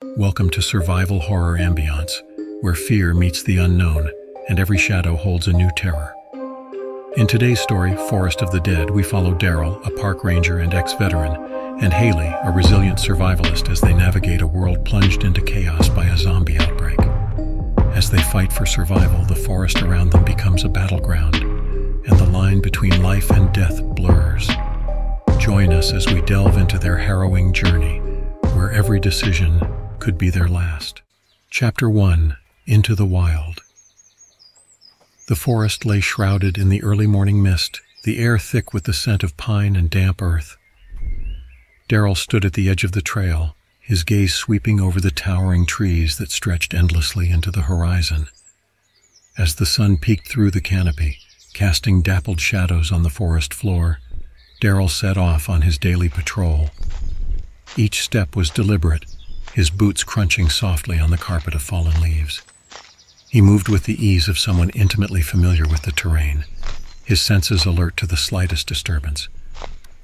Welcome to Survival Horror Ambiance, where fear meets the unknown, and every shadow holds a new terror. In today's story, Forest of the Dead, we follow Darrell, a park ranger and ex-veteran, and Hailey, a resilient survivalist, as they navigate a world plunged into chaos by a zombie outbreak. As they fight for survival, the forest around them becomes a battleground, and the line between life and death blurs. Join us as we delve into their harrowing journey, where every decision could be their last. Chapter 1. Into the Wild. The forest lay shrouded in the early morning mist, the air thick with the scent of pine and damp earth. Darrell stood at the edge of the trail, his gaze sweeping over the towering trees that stretched endlessly into the horizon. As the sun peeked through the canopy, casting dappled shadows on the forest floor, Darrell set off on his daily patrol. Each step was deliberate, his boots crunching softly on the carpet of fallen leaves. He moved with the ease of someone intimately familiar with the terrain, his senses alert to the slightest disturbance.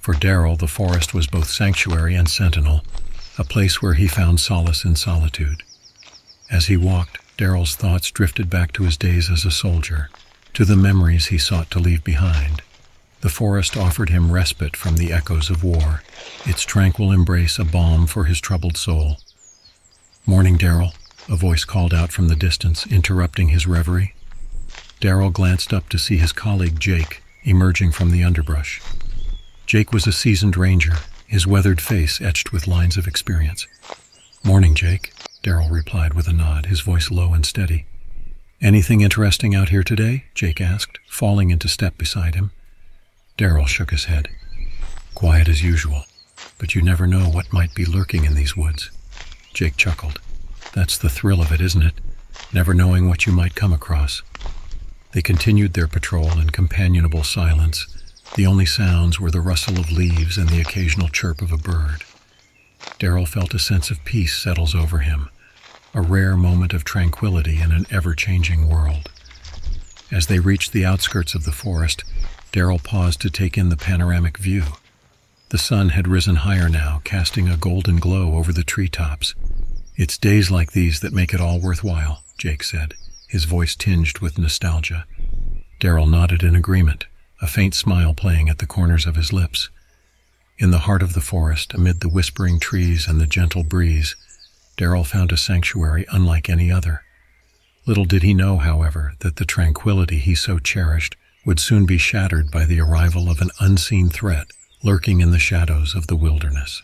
For Darrell, the forest was both sanctuary and sentinel, a place where he found solace in solitude. As he walked, Darrell's thoughts drifted back to his days as a soldier, to the memories he sought to leave behind. The forest offered him respite from the echoes of war, its tranquil embrace a balm for his troubled soul. "Morning, Darrell," a voice called out from the distance, interrupting his reverie. Darrell glanced up to see his colleague Jake emerging from the underbrush. Jake was a seasoned ranger, his weathered face etched with lines of experience. "Morning, Jake," Darrell replied with a nod, his voice low and steady. "Anything interesting out here today?" Jake asked, falling into step beside him. Darrell shook his head. "Quiet as usual, but you never know what might be lurking in these woods." Jake chuckled. "That's the thrill of it, isn't it? Never knowing what you might come across." They continued their patrol in companionable silence. The only sounds were the rustle of leaves and the occasional chirp of a bird. Darrell felt a sense of peace settles over him, a rare moment of tranquility in an ever-changing world. As they reached the outskirts of the forest, Darrell paused to take in the panoramic view. The sun had risen higher now, casting a golden glow over the treetops. "It's days like these that make it all worthwhile," Jake said, his voice tinged with nostalgia. Darrell nodded in agreement, a faint smile playing at the corners of his lips. In the heart of the forest, amid the whispering trees and the gentle breeze, Darrell found a sanctuary unlike any other. Little did he know, however, that the tranquility he so cherished would soon be shattered by the arrival of an unseen threat lurking in the shadows of the wilderness.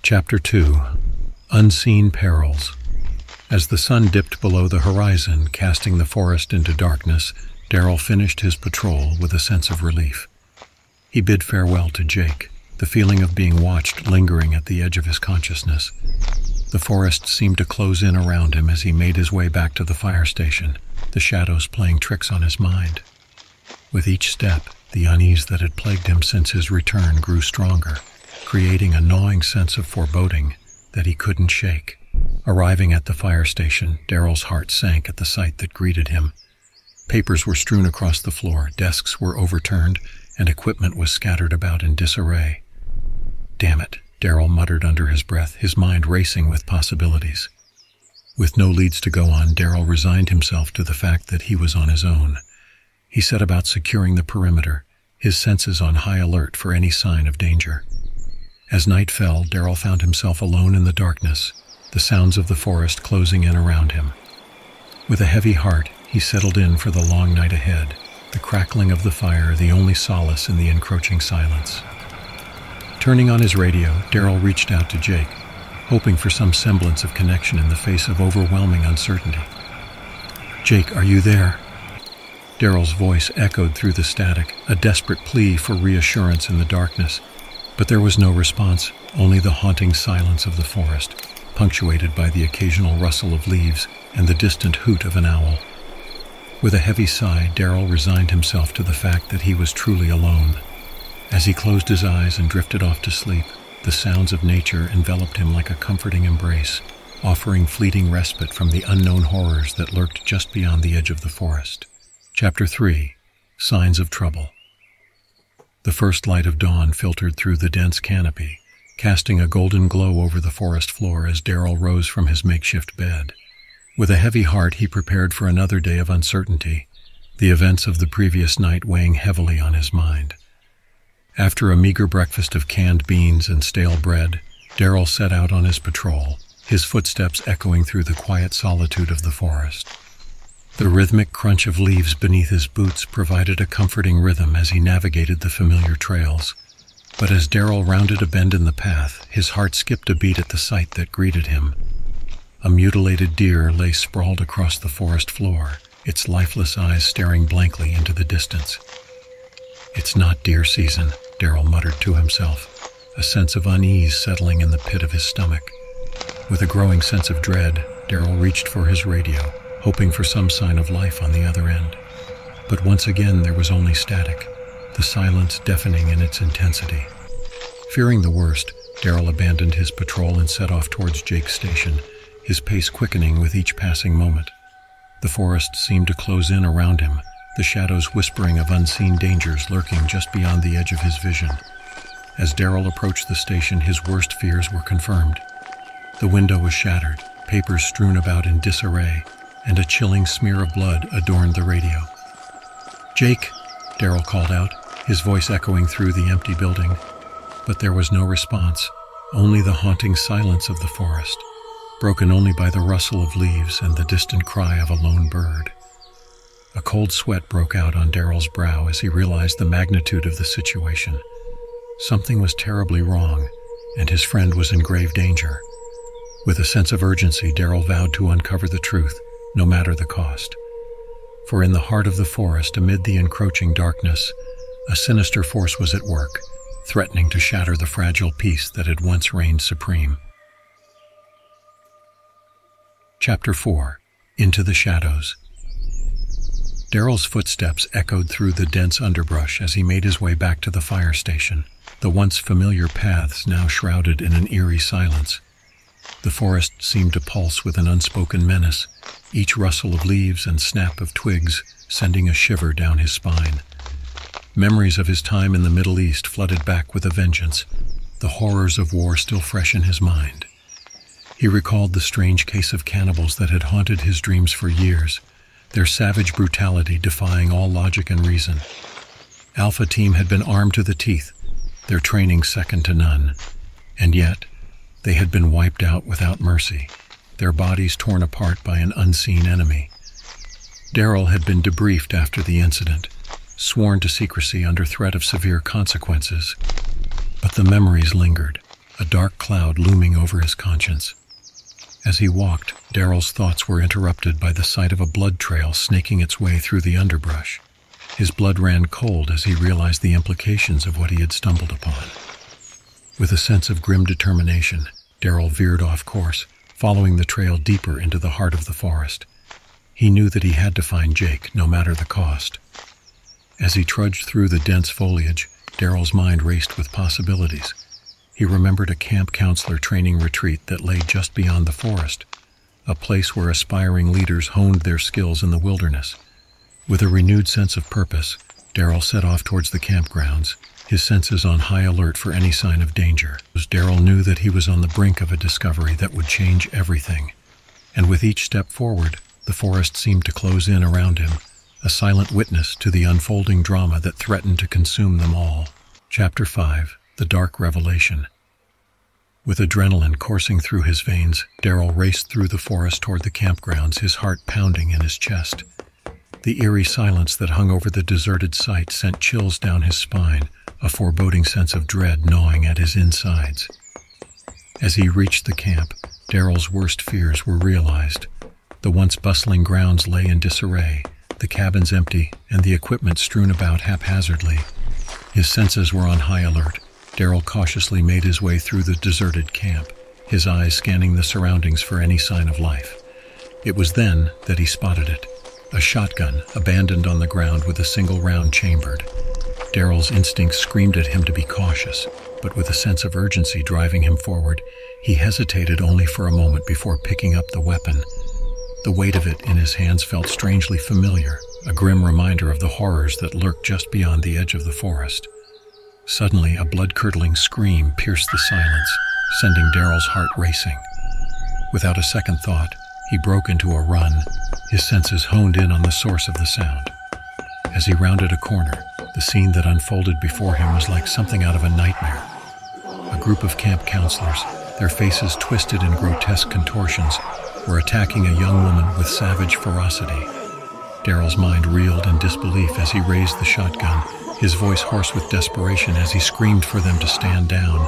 Chapter 2. Unseen Perils. As the sun dipped below the horizon, casting the forest into darkness, Darrell finished his patrol with a sense of relief. He bid farewell to Jake, the feeling of being watched lingering at the edge of his consciousness. The forest seemed to close in around him as he made his way back to the fire station, the shadows playing tricks on his mind. With each step, the unease that had plagued him since his return grew stronger, creating a gnawing sense of foreboding that he couldn't shake. Arriving at the fire station, Darrell's heart sank at the sight that greeted him. Papers were strewn across the floor, desks were overturned, and equipment was scattered about in disarray. "Damn it," Darrell muttered under his breath, his mind racing with possibilities. With no leads to go on, Darrell resigned himself to the fact that he was on his own. He set about securing the perimeter, his senses on high alert for any sign of danger. As night fell, Darrell found himself alone in the darkness, the sounds of the forest closing in around him. With a heavy heart, he settled in for the long night ahead, the crackling of the fire the only solace in the encroaching silence. Turning on his radio, Darrell reached out to Jake, hoping for some semblance of connection in the face of overwhelming uncertainty. "Jake, are you there?" Darrell's voice echoed through the static, a desperate plea for reassurance in the darkness. But there was no response, only the haunting silence of the forest, punctuated by the occasional rustle of leaves and the distant hoot of an owl. With a heavy sigh, Darrell resigned himself to the fact that he was truly alone. As he closed his eyes and drifted off to sleep, the sounds of nature enveloped him like a comforting embrace, offering fleeting respite from the unknown horrors that lurked just beyond the edge of the forest. Chapter 3. Signs of Trouble. The first light of dawn filtered through the dense canopy, casting a golden glow over the forest floor as Darrell rose from his makeshift bed. With a heavy heart, he prepared for another day of uncertainty, the events of the previous night weighing heavily on his mind. After a meager breakfast of canned beans and stale bread, Darrell set out on his patrol, his footsteps echoing through the quiet solitude of the forest. The rhythmic crunch of leaves beneath his boots provided a comforting rhythm as he navigated the familiar trails. But as Darrell rounded a bend in the path, his heart skipped a beat at the sight that greeted him. A mutilated deer lay sprawled across the forest floor, its lifeless eyes staring blankly into the distance. "It's not deer season," Darrell muttered to himself, a sense of unease settling in the pit of his stomach. With a growing sense of dread, Darrell reached for his radio, hoping for some sign of life on the other end. But once again there was only static, the silence deafening in its intensity. Fearing the worst, Darrell abandoned his patrol and set off towards Jake's station, his pace quickening with each passing moment. The forest seemed to close in around him, the shadows whispering of unseen dangers lurking just beyond the edge of his vision. As Darrell approached the station, his worst fears were confirmed. The window was shattered, papers strewn about in disarray, and a chilling smear of blood adorned the radio. "Jake," Darrell called out, his voice echoing through the empty building. But there was no response, only the haunting silence of the forest, broken only by the rustle of leaves and the distant cry of a lone bird. A cold sweat broke out on Darrell's brow as he realized the magnitude of the situation. Something was terribly wrong, and his friend was in grave danger. With a sense of urgency, Darrell vowed to uncover the truth, no matter the cost. For in the heart of the forest, amid the encroaching darkness, a sinister force was at work, threatening to shatter the fragile peace that had once reigned supreme. Chapter 4. Into the Shadows. Darrell's footsteps echoed through the dense underbrush as he made his way back to the fire station, the once familiar paths now shrouded in an eerie silence. The forest seemed to pulse with an unspoken menace, each rustle of leaves and snap of twigs sending a shiver down his spine. Memories of his time in the Middle East flooded back with a vengeance, the horrors of war still fresh in his mind. He recalled the strange case of cannibals that had haunted his dreams for years, their savage brutality defying all logic and reason. Alpha Team had been armed to the teeth, their training second to none, and yet they had been wiped out without mercy, their bodies torn apart by an unseen enemy. Darrell had been debriefed after the incident, sworn to secrecy under threat of severe consequences, but the memories lingered, a dark cloud looming over his conscience. As he walked, Darrell's thoughts were interrupted by the sight of a blood trail snaking its way through the underbrush. His blood ran cold as he realized the implications of what he had stumbled upon. With a sense of grim determination, Darrell veered off course, following the trail deeper into the heart of the forest. He knew that he had to find Jake, no matter the cost. As he trudged through the dense foliage, Darrell's mind raced with possibilities. He remembered a camp counselor training retreat that lay just beyond the forest, a place where aspiring leaders honed their skills in the wilderness. With a renewed sense of purpose, Darrell set off towards the campgrounds, his senses on high alert for any sign of danger. Darrell knew that he was on the brink of a discovery that would change everything. And with each step forward, the forest seemed to close in around him, a silent witness to the unfolding drama that threatened to consume them all. Chapter 5. The Dark Revelation. With adrenaline coursing through his veins, Darrell raced through the forest toward the campgrounds, his heart pounding in his chest. The eerie silence that hung over the deserted site sent chills down his spine, a foreboding sense of dread gnawing at his insides. As he reached the camp, Darrell's worst fears were realized. The once bustling grounds lay in disarray, the cabins empty, and the equipment strewn about haphazardly. His senses were on high alert. Darrell cautiously made his way through the deserted camp, his eyes scanning the surroundings for any sign of life. It was then that he spotted it, a shotgun abandoned on the ground with a single round chambered. Darrell's instincts screamed at him to be cautious, but with a sense of urgency driving him forward, he hesitated only for a moment before picking up the weapon. The weight of it in his hands felt strangely familiar, a grim reminder of the horrors that lurked just beyond the edge of the forest. Suddenly, a blood-curdling scream pierced the silence, sending Darrell's heart racing. Without a second thought, he broke into a run, his senses honed in on the source of the sound. As he rounded a corner, the scene that unfolded before him was like something out of a nightmare. A group of camp counselors, their faces twisted in grotesque contortions, were attacking a young woman with savage ferocity. Darrell's mind reeled in disbelief as he raised the shotgun, his voice hoarse with desperation as he screamed for them to stand down.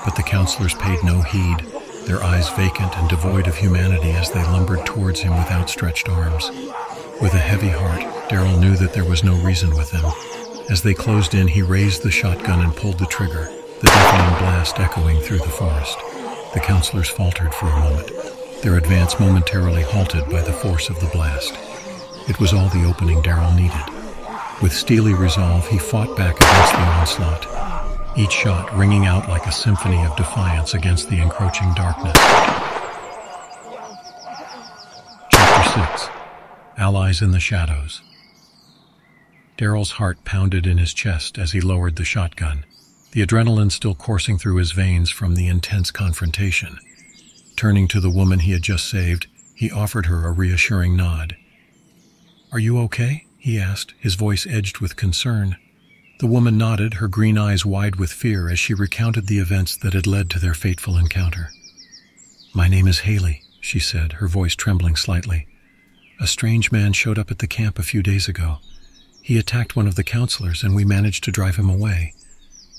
But the counselors paid no heed, their eyes vacant and devoid of humanity as they lumbered towards him with outstretched arms. With a heavy heart, Darrell knew that there was no reason with them. As they closed in, he raised the shotgun and pulled the trigger, the deafening blast echoing through the forest. The counselors faltered for a moment, their advance momentarily halted by the force of the blast. It was all the opening Darrell needed. With steely resolve, he fought back against the onslaught, each shot ringing out like a symphony of defiance against the encroaching darkness. Chapter 6. Allies in the Shadows. Darrell's heart pounded in his chest as he lowered the shotgun, the adrenaline still coursing through his veins from the intense confrontation. Turning to the woman he had just saved, he offered her a reassuring nod. "Are you okay?" he asked, his voice edged with concern. The woman nodded, her green eyes wide with fear as she recounted the events that had led to their fateful encounter. "My name is Hailey," she said, her voice trembling slightly. "A strange man showed up at the camp a few days ago. He attacked one of the counselors and we managed to drive him away.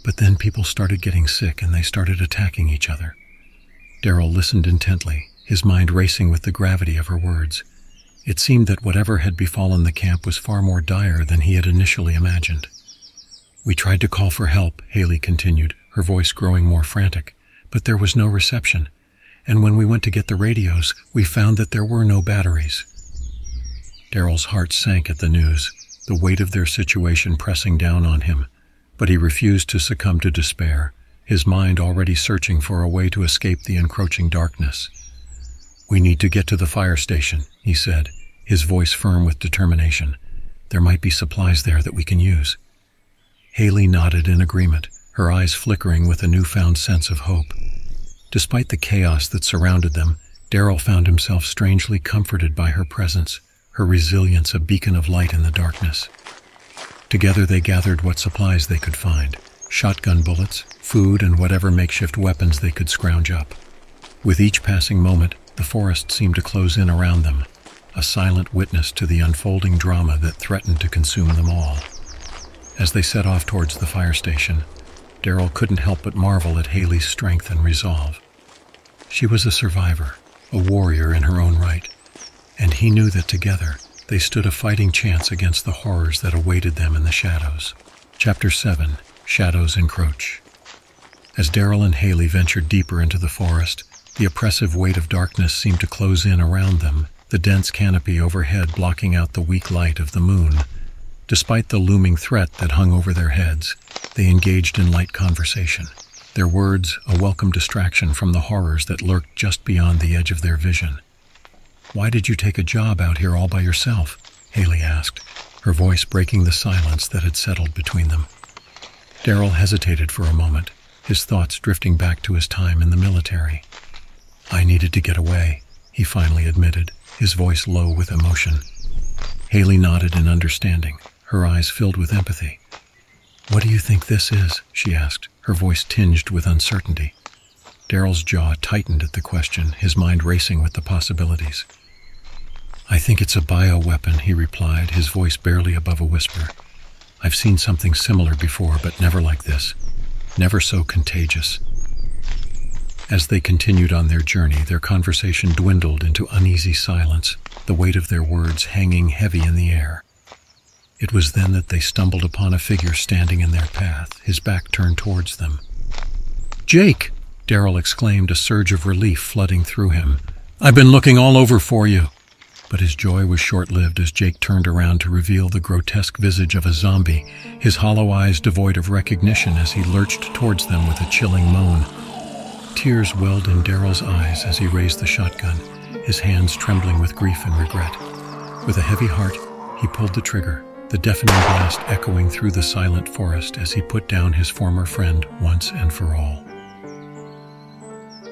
But then people started getting sick and they started attacking each other." Darrell listened intently, his mind racing with the gravity of her words. It seemed that whatever had befallen the camp was far more dire than he had initially imagined. "We tried to call for help," Hailey continued, her voice growing more frantic, "but there was no reception. And when we went to get the radios, we found that there were no batteries." Darrell's heart sank at the news, the weight of their situation pressing down on him, but he refused to succumb to despair, his mind already searching for a way to escape the encroaching darkness. "We need to get to the fire station," he said, his voice firm with determination. "There might be supplies there that we can use." Hailey nodded in agreement, her eyes flickering with a newfound sense of hope. Despite the chaos that surrounded them, Darrell found himself strangely comforted by her presence, her resilience a beacon of light in the darkness. Together they gathered what supplies they could find, shotgun bullets, food, and whatever makeshift weapons they could scrounge up. With each passing moment, the forest seemed to close in around them, a silent witness to the unfolding drama that threatened to consume them all. As they set off towards the fire station, Darrell couldn't help but marvel at Hailey's strength and resolve. She was a survivor, a warrior in her own right, and he knew that together they stood a fighting chance against the horrors that awaited them in the shadows. Chapter 7. Shadows Encroach. As Darrell and Hailey ventured deeper into the forest, the oppressive weight of darkness seemed to close in around them, the dense canopy overhead blocking out the weak light of the moon. Despite the looming threat that hung over their heads, they engaged in light conversation, their words a welcome distraction from the horrors that lurked just beyond the edge of their vision. "Why did you take a job out here all by yourself?" Hailey asked, her voice breaking the silence that had settled between them. Darrell hesitated for a moment, his thoughts drifting back to his time in the military. "I needed to get away," he finally admitted, his voice low with emotion. Hailey nodded in understanding, her eyes filled with empathy. "What do you think this is?" she asked, her voice tinged with uncertainty. Darrell's jaw tightened at the question, his mind racing with the possibilities. "I think it's a bioweapon," he replied, his voice barely above a whisper. "I've seen something similar before, but never like this. Never so contagious." As they continued on their journey, their conversation dwindled into uneasy silence, the weight of their words hanging heavy in the air. It was then that they stumbled upon a figure standing in their path, his back turned towards them. "Jake!" Darrell exclaimed, a surge of relief flooding through him. "I've been looking all over for you." But his joy was short-lived as Jake turned around to reveal the grotesque visage of a zombie, his hollow eyes devoid of recognition as he lurched towards them with a chilling moan. Tears welled in Darrell's eyes as he raised the shotgun, his hands trembling with grief and regret. With a heavy heart, he pulled the trigger, the deafening blast echoing through the silent forest as he put down his former friend once and for all.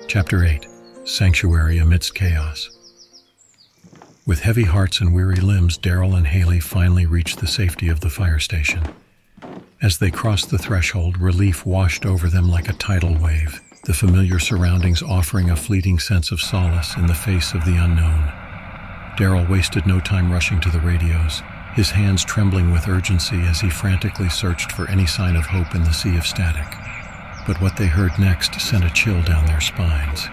Chapter 8. Sanctuary Amidst Chaos. With heavy hearts and weary limbs, Darrell and Hailey finally reached the safety of the fire station. As they crossed the threshold, relief washed over them like a tidal wave, the familiar surroundings offering a fleeting sense of solace in the face of the unknown. Darrell wasted no time rushing to the radios, his hands trembling with urgency as he frantically searched for any sign of hope in the sea of static. But what they heard next sent a chill down their spines.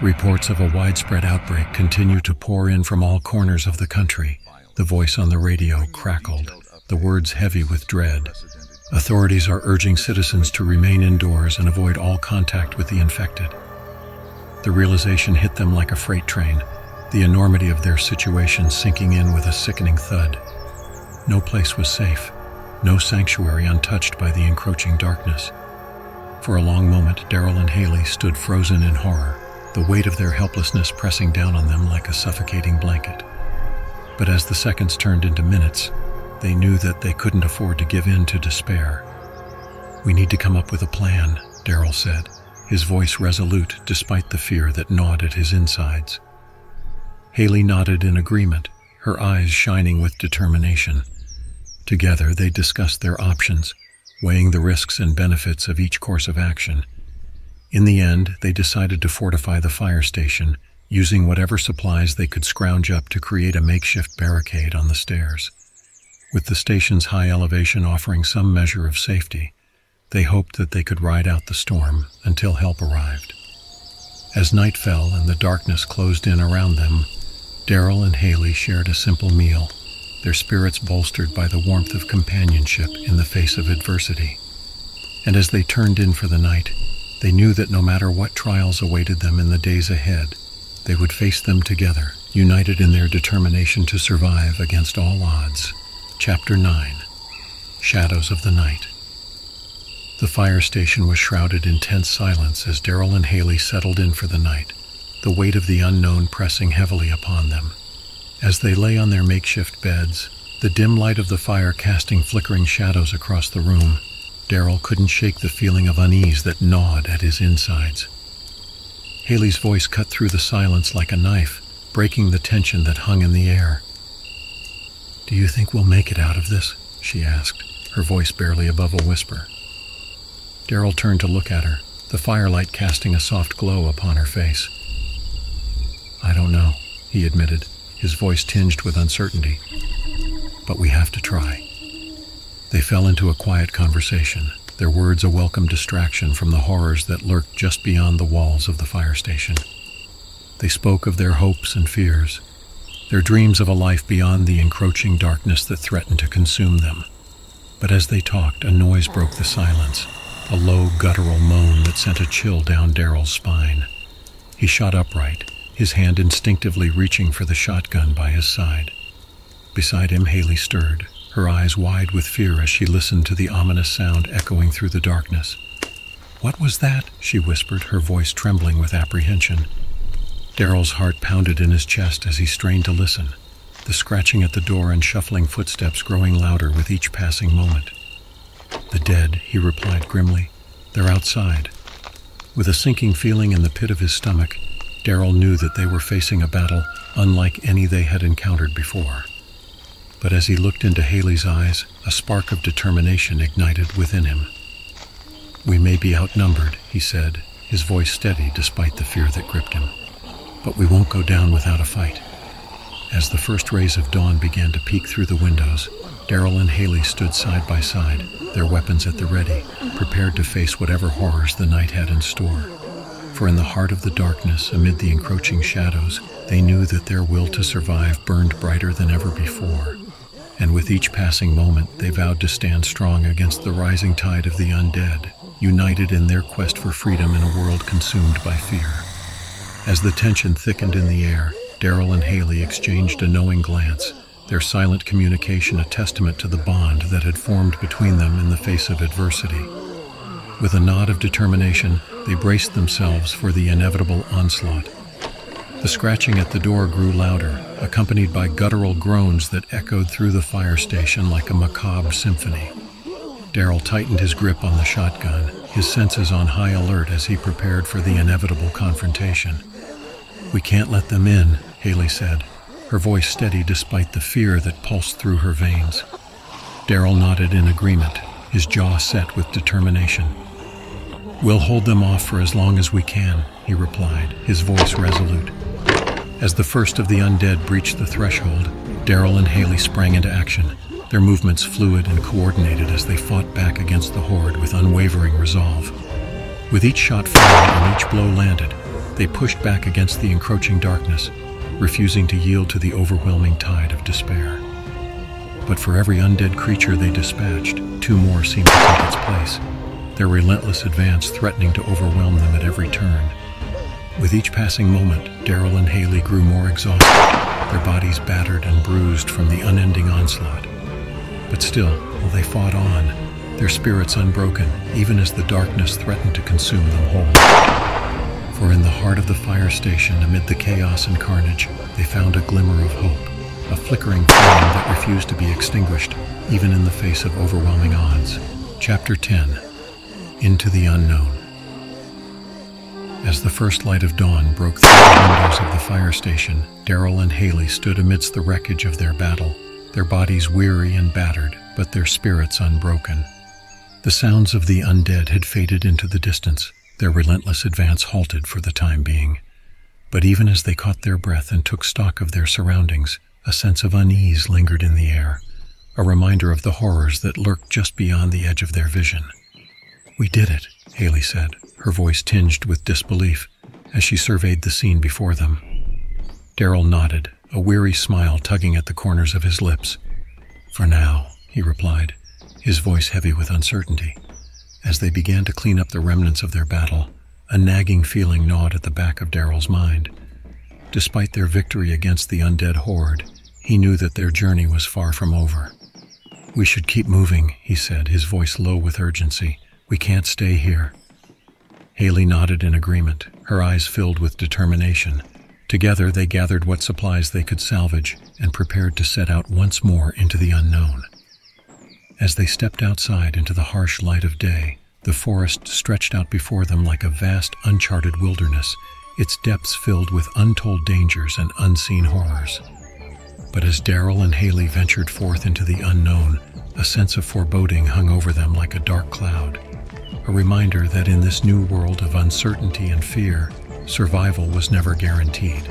Reports of a widespread outbreak continued to pour in from all corners of the country. The voice on the radio crackled, the words heavy with dread. Authorities are urging citizens to remain indoors and avoid all contact with the infected. The realization hit them like a freight train, the enormity of their situation sinking in with a sickening thud. No place was safe, no sanctuary untouched by the encroaching darkness. For a long moment, Darrell and Hailey stood frozen in horror, the weight of their helplessness pressing down on them like a suffocating blanket. But as the seconds turned into minutes, they knew that they couldn't afford to give in to despair. "We need to come up with a plan," Darrell said, his voice resolute despite the fear that gnawed at his insides. Hailey nodded in agreement, her eyes shining with determination. Together they discussed their options, weighing the risks and benefits of each course of action. In the end, they decided to fortify the fire station, using whatever supplies they could scrounge up to create a makeshift barricade on the stairs. With the station's high elevation offering some measure of safety, they hoped that they could ride out the storm until help arrived. As night fell and the darkness closed in around them, Darrell and Hailey shared a simple meal, their spirits bolstered by the warmth of companionship in the face of adversity. And as they turned in for the night, they knew that no matter what trials awaited them in the days ahead, they would face them together, united in their determination to survive against all odds. Chapter 9. Shadows of the Night. The fire station was shrouded in tense silence as Darrell and Hailey settled in for the night, the weight of the unknown pressing heavily upon them. As they lay on their makeshift beds, the dim light of the fire casting flickering shadows across the room, Darrell couldn't shake the feeling of unease that gnawed at his insides. Hailey's voice cut through the silence like a knife, breaking the tension that hung in the air. "Do you think we'll make it out of this?" she asked, her voice barely above a whisper. Darrell turned to look at her, the firelight casting a soft glow upon her face. "I don't know," he admitted, his voice tinged with uncertainty. "But we have to try." They fell into a quiet conversation, their words a welcome distraction from the horrors that lurked just beyond the walls of the fire station. They spoke of their hopes and fears, their dreams of a life beyond the encroaching darkness that threatened to consume them. But as they talked, a noise broke the silence, a low, guttural moan that sent a chill down Darrell's spine. He shot upright, his hand instinctively reaching for the shotgun by his side. Beside him, Hailey stirred, her eyes wide with fear as she listened to the ominous sound echoing through the darkness. "What was that?" she whispered, her voice trembling with apprehension. Darrell's heart pounded in his chest as he strained to listen, the scratching at the door and shuffling footsteps growing louder with each passing moment. "The dead," he replied grimly. "They're outside." With a sinking feeling in the pit of his stomach, Darrell knew that they were facing a battle unlike any they had encountered before. But as he looked into Hailey's eyes, a spark of determination ignited within him. "We may be outnumbered," he said, his voice steady despite the fear that gripped him. "But we won't go down without a fight." As the first rays of dawn began to peek through the windows, Darrell and Hailey stood side by side, their weapons at the ready, prepared to face whatever horrors the night had in store. For in the heart of the darkness, amid the encroaching shadows, they knew that their will to survive burned brighter than ever before. And with each passing moment, they vowed to stand strong against the rising tide of the undead, united in their quest for freedom in a world consumed by fear. As the tension thickened in the air, Darrell and Hailey exchanged a knowing glance, their silent communication a testament to the bond that had formed between them in the face of adversity. With a nod of determination, they braced themselves for the inevitable onslaught. The scratching at the door grew louder, accompanied by guttural groans that echoed through the fire station like a macabre symphony. Darrell tightened his grip on the shotgun, his senses on high alert as he prepared for the inevitable confrontation. "We can't let them in," Hailey said, her voice steady despite the fear that pulsed through her veins. Darrell nodded in agreement, his jaw set with determination. "We'll hold them off for as long as we can," he replied, his voice resolute. As the first of the undead breached the threshold, Darrell and Hailey sprang into action, their movements fluid and coordinated as they fought back against the horde with unwavering resolve. With each shot fired and each blow landed, they pushed back against the encroaching darkness, refusing to yield to the overwhelming tide of despair. But for every undead creature they dispatched, two more seemed to take its place, their relentless advance threatening to overwhelm them at every turn. With each passing moment, Darrell and Hailey grew more exhausted, their bodies battered and bruised from the unending onslaught. But still, while they fought on, their spirits unbroken, even as the darkness threatened to consume them whole. For in the heart of the fire station, amid the chaos and carnage, they found a glimmer of hope, a flickering flame that refused to be extinguished, even in the face of overwhelming odds. Chapter 10. Into the Unknown. As the first light of dawn broke through the windows of the fire station, Darrell and Hailey stood amidst the wreckage of their battle, their bodies weary and battered, but their spirits unbroken. The sounds of the undead had faded into the distance, their relentless advance halted for the time being. But even as they caught their breath and took stock of their surroundings, a sense of unease lingered in the air, a reminder of the horrors that lurked just beyond the edge of their vision. "We did it," Hailey said, her voice tinged with disbelief, as she surveyed the scene before them. Darrell nodded, a weary smile tugging at the corners of his lips. "For now," he replied, his voice heavy with uncertainty. As they began to clean up the remnants of their battle, a nagging feeling gnawed at the back of Darrell's mind. Despite their victory against the undead horde, he knew that their journey was far from over. "We should keep moving," he said, his voice low with urgency. "We can't stay here." Hailey nodded in agreement, her eyes filled with determination. Together they gathered what supplies they could salvage and prepared to set out once more into the unknown. As they stepped outside into the harsh light of day, the forest stretched out before them like a vast, uncharted wilderness, its depths filled with untold dangers and unseen horrors. But as Darrell and Hailey ventured forth into the unknown, a sense of foreboding hung over them like a dark cloud, a reminder that in this new world of uncertainty and fear, survival was never guaranteed.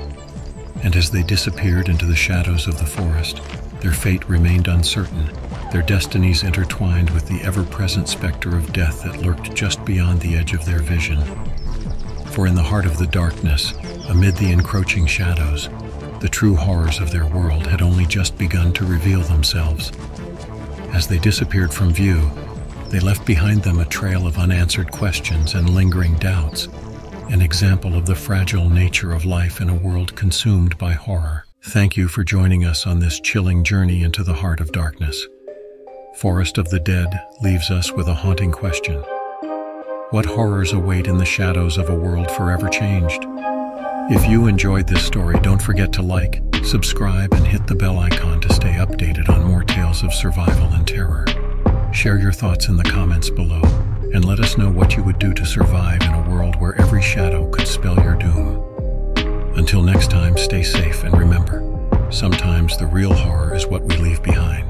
And as they disappeared into the shadows of the forest, their fate remained uncertain, their destinies intertwined with the ever-present specter of death that lurked just beyond the edge of their vision. For in the heart of the darkness, amid the encroaching shadows, the true horrors of their world had only just begun to reveal themselves. As they disappeared from view, they left behind them a trail of unanswered questions and lingering doubts, an example of the fragile nature of life in a world consumed by horror. Thank you for joining us on this chilling journey into the heart of darkness. Forest of the Dead leaves us with a haunting question. What horrors await in the shadows of a world forever changed? If you enjoyed this story, don't forget to like, subscribe, and hit the bell icon to stay updated on more tales of survival and terror. Share your thoughts in the comments below, and let us know what you would do to survive in a world where every shadow could spell your doom. Until next time, stay safe and remember, sometimes the real horror is what we leave behind.